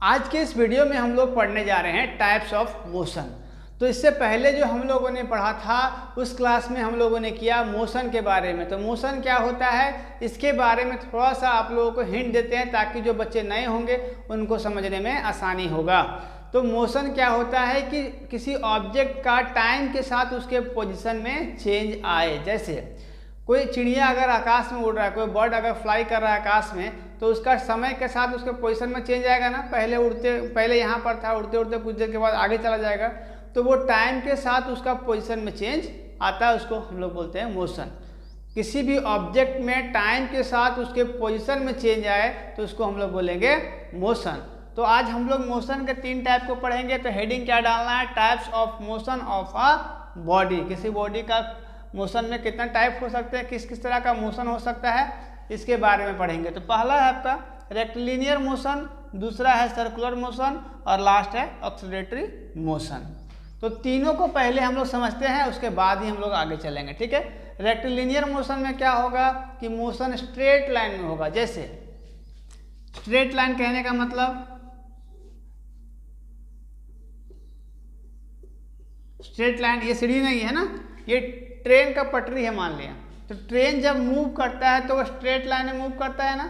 आज के इस वीडियो में हम लोग पढ़ने जा रहे हैं टाइप्स ऑफ मोशन। तो इससे पहले जो हम लोगों ने पढ़ा था उस क्लास में हम लोगों ने किया मोशन के बारे में। तो मोशन क्या होता है इसके बारे में थोड़ा सा आप लोगों को हिंट देते हैं ताकि जो बच्चे नए होंगे उनको समझने में आसानी होगा। तो मोशन क्या होता है कि किसी ऑब्जेक्ट का टाइम के साथ उसके पोजीशन में चेंज आए। जैसे कोई चिड़िया अगर आकाश में उड़ रहा है, कोई बर्ड अगर फ्लाई कर रहा है आकाश में, तो उसका समय के साथ उसके पोजीशन में चेंज आएगा ना। पहले यहाँ पर था, उड़ते उड़ते कुछ देर के बाद आगे चला जाएगा, तो वो टाइम के साथ उसका पोजीशन में चेंज आता है, उसको हम लोग बोलते हैं मोशन। किसी भी ऑब्जेक्ट में टाइम के साथ उसके पोजीशन में चेंज आए तो उसको हम लोग बोलेंगे मोशन। तो आज हम लोग मोशन के 3 टाइप को पढ़ेंगे। तो हेडिंग क्या डालना है, types of motion of a body. किसी बॉडी का मोशन में कितना टाइप हो सकते हैं, किस किस तरह का मोशन हो सकता है, इसके बारे में पढ़ेंगे। तो पहला है आपका रेक्टिलिनियर मोशन, दूसरा है सर्कुलर मोशन और लास्ट है ऑक्सीलरेटरी मोशन। तो तीनों को पहले हम लोग समझते हैं, उसके बाद ही हम लोग आगे चलेंगे, ठीक है। रेक्टिलिनियर मोशन में क्या होगा कि मोशन स्ट्रेट लाइन में होगा। जैसे स्ट्रेट लाइन कहने का मतलब स्ट्रेट लाइन, ये सीढ़ी नहीं है ना, ये ट्रेन का पटरी है मान लिया। तो ट्रेन जब मूव करता है तो वो स्ट्रेट लाइन में मूव करता है ना।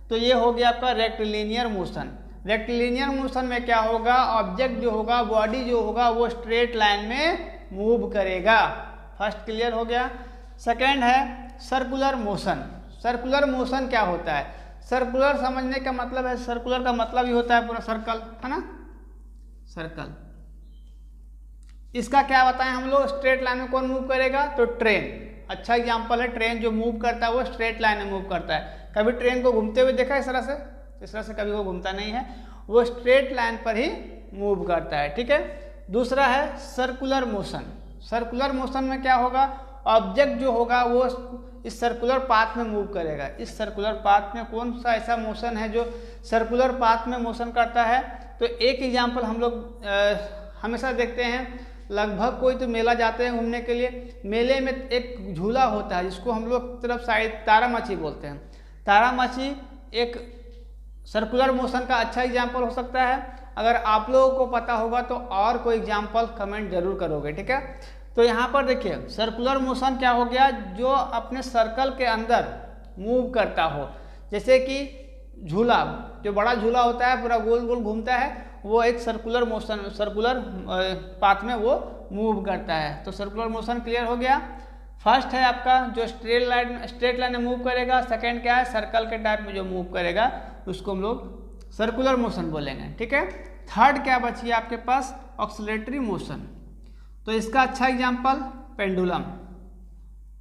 तो ये हो गया आपका रेक्टिलिनियर मोशन। रेक्टिलिनियर मोशन में क्या होगा, ऑब्जेक्ट जो होगा, बॉडी जो होगा, वो स्ट्रेट लाइन में मूव करेगा। फर्स्ट क्लियर हो गया। सेकेंड है सर्कुलर मोशन। सर्कुलर मोशन क्या होता है, सर्कुलर समझने का मतलब है, सर्कुलर का मतलब ही होता है पूरा सर्कल, है ना, सर्कल। इसका क्या बताएं हम लोग, स्ट्रेट लाइन में कौन मूव करेगा, तो ट्रेन। अच्छा एग्जांपल है, ट्रेन जो मूव करता है वो स्ट्रेट लाइन में मूव करता है। कभी ट्रेन को घूमते हुए देखा इस तरह से कभी वो घूमता नहीं है, वो स्ट्रेट लाइन पर ही मूव करता है, ठीक है। दूसरा है सर्कुलर मोशन। सर्कुलर मोशन में क्या होगा, ऑब्जेक्ट जो होगा वो इस सर्कुलर पाथ में मूव करेगा। इस सर्कुलर पाथ में कौन सा ऐसा मोशन है जो सर्कुलर पाथ में मोशन करता है। तो एक एग्जाम्पल हम लोग हमेशा देखते हैं, लगभग कोई तो मेला जाते हैं घूमने के लिए, मेले में एक झूला होता है जिसको हम लोग तरफ साइड तारामाची बोलते हैं। तारामाची एक सर्कुलर मोशन का अच्छा एग्जाम्पल हो सकता है। अगर आप लोगों को पता होगा तो और कोई एग्जाम्पल कमेंट जरूर करोगे, ठीक है। तो यहाँ पर देखिए सर्कुलर मोशन क्या हो गया, जो अपने सर्कल के अंदर मूव करता हो। जैसे कि झूला, जो बड़ा झूला होता है पूरा गोल गोल घूमता है, वो एक सर्कुलर मोशन, सर्कुलर पाथ में वो मूव करता है। तो सर्कुलर मोशन क्लियर हो गया। फर्स्ट है आपका जो स्ट्रेट लाइन में मूव करेगा। सेकंड क्या है, सर्कल के टाइप में जो मूव करेगा उसको हम लोग सर्कुलर मोशन बोलेंगे, ठीक है। थर्ड क्या बची है आपके पास, ऑक्सीलरेटरी मोशन। तो इसका अच्छा एग्जाम्पल पेंडुलम।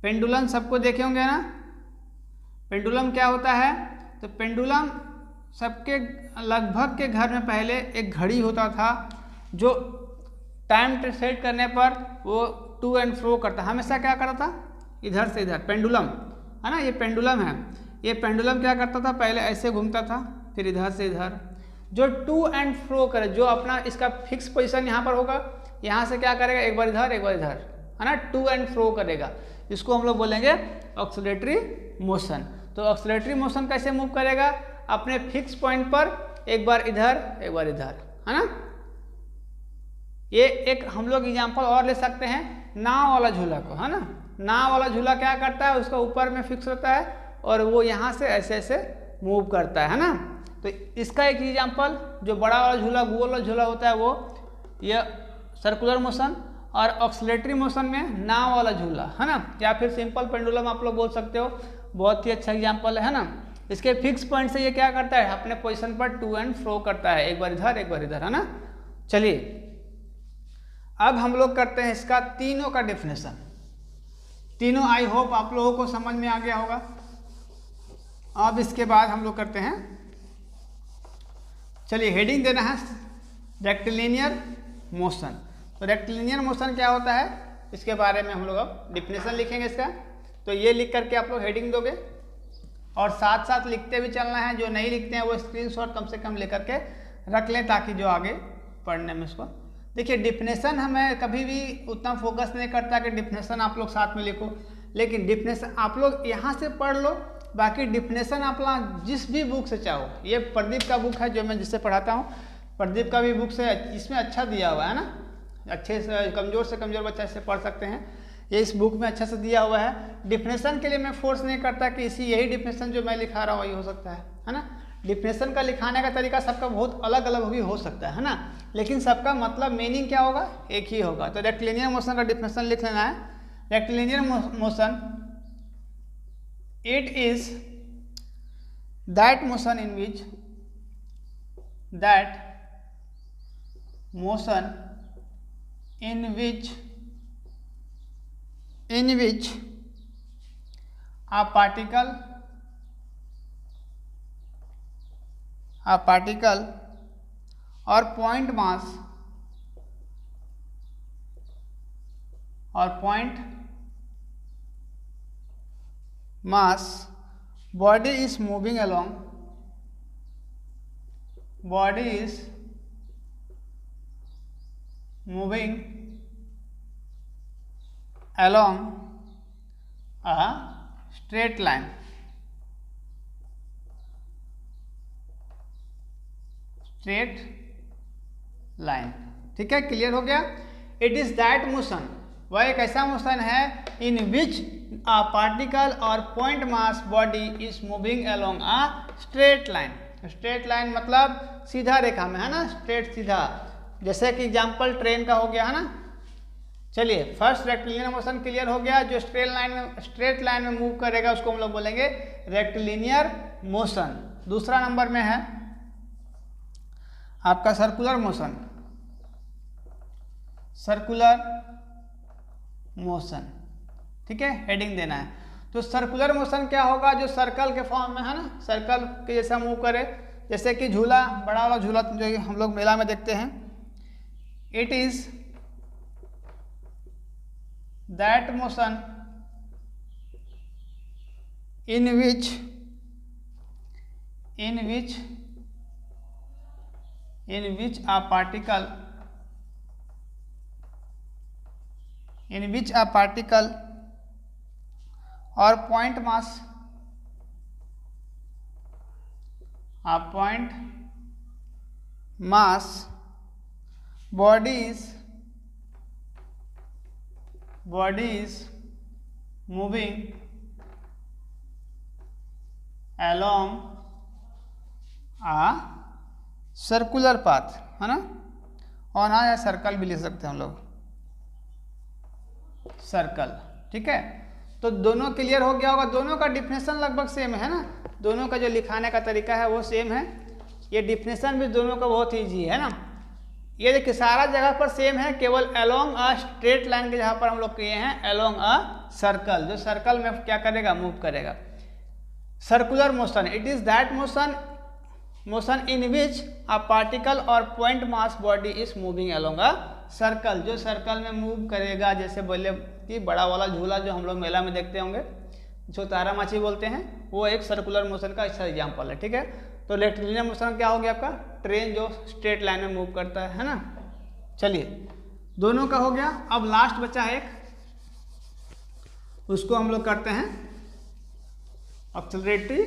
पेंडुलम सबको देखे होंगे ना। पेंडुलम क्या होता है, तो पेंडुलम सबके लगभग के घर में पहले एक घड़ी होता था जो टाइम सेट करने पर वो टू एंड फ्रो करता, हमेशा क्या करता था, इधर से इधर, पेंडुलम है ना, ये पेंडुलम है। ये पेंडुलम क्या करता था, पहले ऐसे घूमता था, फिर इधर से इधर, जो टू एंड फ्रो करे, जो अपना इसका फिक्स पोजीशन यहाँ पर होगा, यहाँ से क्या करेगा, एक बार इधर है ना, टू एंड फ्रो करेगा। इसको हम लोग बोलेंगे ऑक्सीलरेटरी मोशन। तो ऑक्सीलरेटरी मोशन कैसे मूव करेगा, अपने फिक्स पॉइंट पर एक बार इधर है ना। ये एक हम लोग एग्जांपल और ले सकते हैं नाव वाला झूला को, है ना। नाव वाला झूला क्या करता है, उसका ऊपर में फिक्स रहता है और वो यहाँ से ऐसे ऐसे मूव करता है ना। तो इसका एक एग्जांपल जो बड़ा वाला झूला, गोल वाला झूला होता है, वो ये सर्कुलर मोशन। और ऑक्सीलरेटरी मोशन में नाव वाला झूला, है ना, या फिर सिंपल पेंडुलम आप लोग बोल सकते हो, बहुत ही अच्छा एग्जाम्पल है ना। इसके फिक्स पॉइंट से ये क्या करता है, अपने पोजीशन पर टू एंड फ्रो करता है, एक बार इधर, है ना। चलिए अब हम लोग करते हैं इसका तीनों का डेफिनेशन। तीनों आई होप आप लोगों को समझ में आ गया होगा। अब इसके बाद हम लोग करते हैं, चलिए हेडिंग देना है रेक्टिलिनियर मोशन। तो रेक्टिलिनियर मोशन क्या होता है इसके बारे में हम लोग अब डेफिनेशन लिखेंगे इसका। तो ये लिख करके आप लोग हेडिंग दोगे और साथ साथ लिखते भी चलना है। जो नहीं लिखते हैं वो स्क्रीनशॉट कम से कम लेकर के रख लें ताकि जो आगे पढ़ने में उसको देखिए। डेफिनेशन हमें कभी भी उतना फोकस नहीं करता कि डेफिनेशन आप लोग साथ में लिखो, लेकिन डेफिनेशन आप लोग यहाँ से पढ़ लो, बाकी डेफिनेशन आप लोग जिस भी बुक से चाहो। ये प्रदीप का बुक है जो मैं जिससे पढ़ाता हूँ, प्रदीप का भी बुक से इसमें अच्छा दिया हुआ है ना, अच्छे से कमज़ोर बच्चा इसे पढ़ सकते हैं, ये इस बुक में अच्छा से दिया हुआ है। डिफिनेशन के लिए मैं फोर्स नहीं करता कि इसी यही डिफिनेशन जो मैं लिखा रहा हूँ वही हो सकता है ना। डिफिनेशन का लिखाने का तरीका सबका बहुत अलग अलग भी हो सकता है ना, लेकिन सबका मतलब मीनिंग क्या होगा, एक ही होगा। तो रेक्टिलिनियर मोशन का डिफिनेशन लिख लेना है। Rectilinear motion, it is that motion in which a particle or point mass body is moving along a straight line. ठीक है, क्लियर हो गया। इट इज दैट मोशन, वह एक ऐसा मोशन है इन विच अ पार्टिकल और point mass body is moving along a straight line. Straight line मतलब सीधा रेखा में, है ना, स्ट्रेट सीधा, जैसे कि एग्जाम्पल ट्रेन का हो गया है ना। चलिए, फर्स्ट रेक्टिलिनियर मोशन क्लियर हो गया, जो स्ट्रेट लाइन में मूव करेगा उसको हम लोग बोलेंगे रेक्टिलिनियर मोशन। दूसरा नंबर में है आपका सर्कुलर मोशन, ठीक है, हेडिंग देना है। तो सर्कुलर मोशन क्या होगा, जो सर्कल के फॉर्म में है ना, सर्कल के जैसा मूव करे, जैसे कि झूला, बड़ा वाला झूला जो हम लोग मेला में देखते हैं। It is that motion in which a particle or point mass body is moving along a circular path, है ना, और हाँ, या सर्कल भी ले सकते हैं हम लोग, सर्कल। ठीक है, तो दोनों क्लियर हो गया होगा। दोनों का डिफिनेशन लगभग सेम है ना, दोनों का जो लिखाने का तरीका है वो सेम है। ये डिफिनेशन भी दोनों का बहुत ईजी है ना। ये देखिए सारा जगह पर सेम है, केवल अलोंग अ स्ट्रेट लाइन के जहाँ पर हम लोग किए हैं अलोंग अ सर्कल, जो सर्कल में क्या करेगा, मूव करेगा। Circular motion, it is that motion in which a particle और point mass body is moving along a circle, जो सर्कल में मूव करेगा। जैसे बोले कि बड़ा वाला झूला जो हम लोग मेला में देखते होंगे, जो तारा माछी बोलते हैं, वो एक सर्कुलर मोशन का अच्छा एग्जाम्पल है। ठीक है, तो रेक्टिलिनियर मोशन क्या हो गया आपका, ट्रेन जो स्ट्रेट लाइन में मूव करता है ना। चलिए, दोनों का हो गया। अब लास्ट बचा है एक, उसको हम लोग करते हैं एक्सेलरेटरी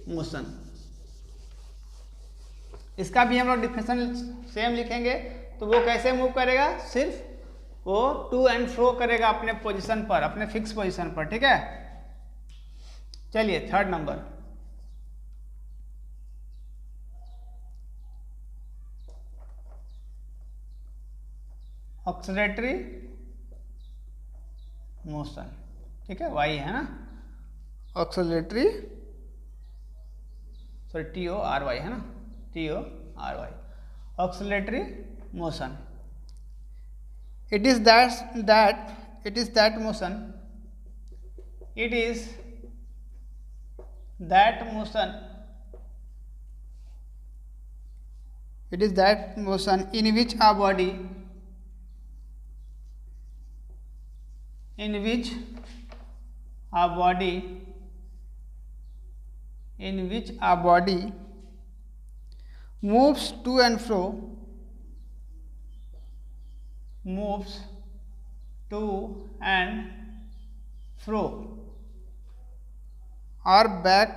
मोशन। इसका भी हम लोग डिफिनेशन सेम लिखेंगे। तो वो कैसे मूव करेगा, सिर्फ वो टू एंड फ्रो करेगा अपने पोजीशन पर, अपने फिक्स पोजीशन पर। ठीक है, चलिए थर्ड नंबर, एक्सेलरेटरी मोशन। ठीक है, वाई है ना, एक्सेलरेटरी, सॉरी TORY है ना, TORY, oscillatory motion. It is that motion in which a body moves to and fro, or back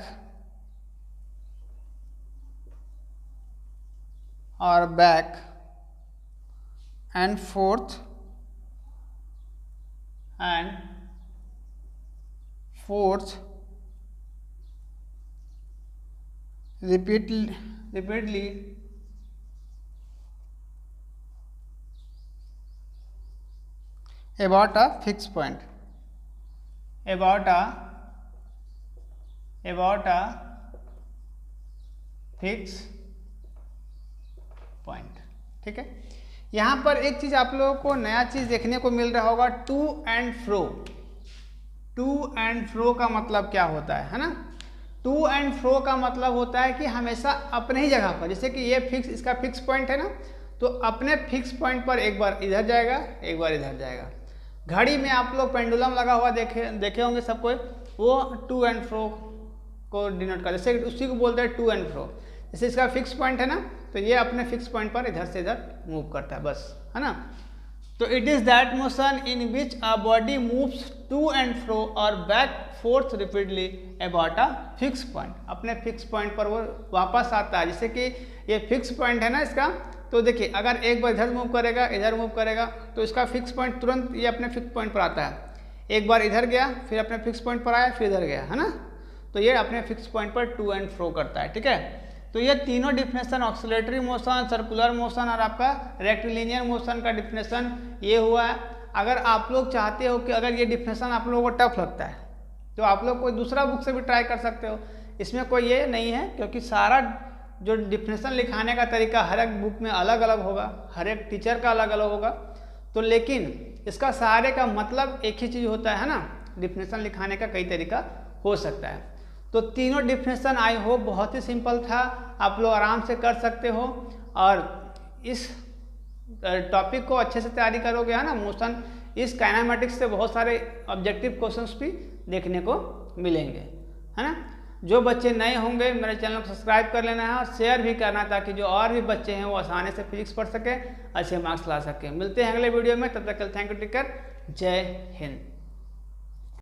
or back and forth repeatedly about a fixed point. About a fixed point. ठीक है, यहाँ पर एक चीज आप लोगों को नया चीज देखने को मिल रहा होगा, to and fro. To and fro का मतलब क्या होता है ना? टू एंड फ्रो का मतलब होता है कि हमेशा अपने ही जगह पर, जैसे कि ये फिक्स, इसका फिक्स पॉइंट है ना, तो अपने फिक्स पॉइंट पर एक बार इधर जाएगा, एक बार इधर जाएगा। घड़ी में आप लोग पेंडुलम लगा हुआ देखे होंगे सब कोई, वो टू एंड फ्रो को डिनोट कर, जैसे उसी को बोलते हैं टू एंड फ्रो। जैसे इसका फिक्स पॉइंट है ना, तो ये अपने फिक्स पॉइंट पर इधर से इधर मूव करता है, बस, है ना। तो it is that motion in which a body moves to and fro और back forth repeatedly about a fix point. अपने फिक्स पॉइंट पर वो वापस आता है। जैसे कि ये फिक्स पॉइंट है ना इसका, तो देखिए अगर एक बार इधर मूव करेगा, इधर मूव करेगा, तो इसका फिक्स पॉइंट तुरंत ये अपने फिक्स पॉइंट पर आता है। एक बार इधर गया, फिर अपने फिक्स पॉइंट पर आया, फिर इधर गया, है ना। तो ये अपने फिक्स पॉइंट पर टू एंड फ्रो करता है, ठीक है। तो ये तीनों definition, oscillatory motion, circular motion और आपका रेक्टिलिनियर मोशन का डिफिनेशन ये हुआ है। अगर आप लोग चाहते हो कि अगर ये डिफिनेशन आप लोगों को टफ लगता है, तो आप लोग कोई दूसरा बुक से भी ट्राई कर सकते हो। इसमें कोई ये नहीं है, क्योंकि सारा जो डिफिनेशन लिखाने का तरीका हर एक बुक में अलग अलग होगा, हर एक टीचर का अलग अलग होगा। तो लेकिन इसका सारे का मतलब एक ही चीज़ होता है ना, डिफिनेशन लिखाने का कई तरीका हो सकता है। तो तीनों डिफिनेशन आई होप बहुत ही सिंपल था, आप लोग आराम से कर सकते हो और इस टॉपिक को अच्छे से तैयारी करोगे, है ना। मोशन, इस काइनेमेटिक्स से बहुत सारे ऑब्जेक्टिव क्वेश्चंस भी देखने को मिलेंगे, है ना। जो बच्चे नए होंगे मेरे चैनल को सब्सक्राइब कर लेना है और शेयर भी करना, ताकि जो और भी बच्चे हैं वो आसानी से फिजिक्स पढ़ सके, अच्छे मार्क्स ला सके। मिलते हैं अगले वीडियो में, तब तक के लिए थैंक यू टीचर, जय हिंद।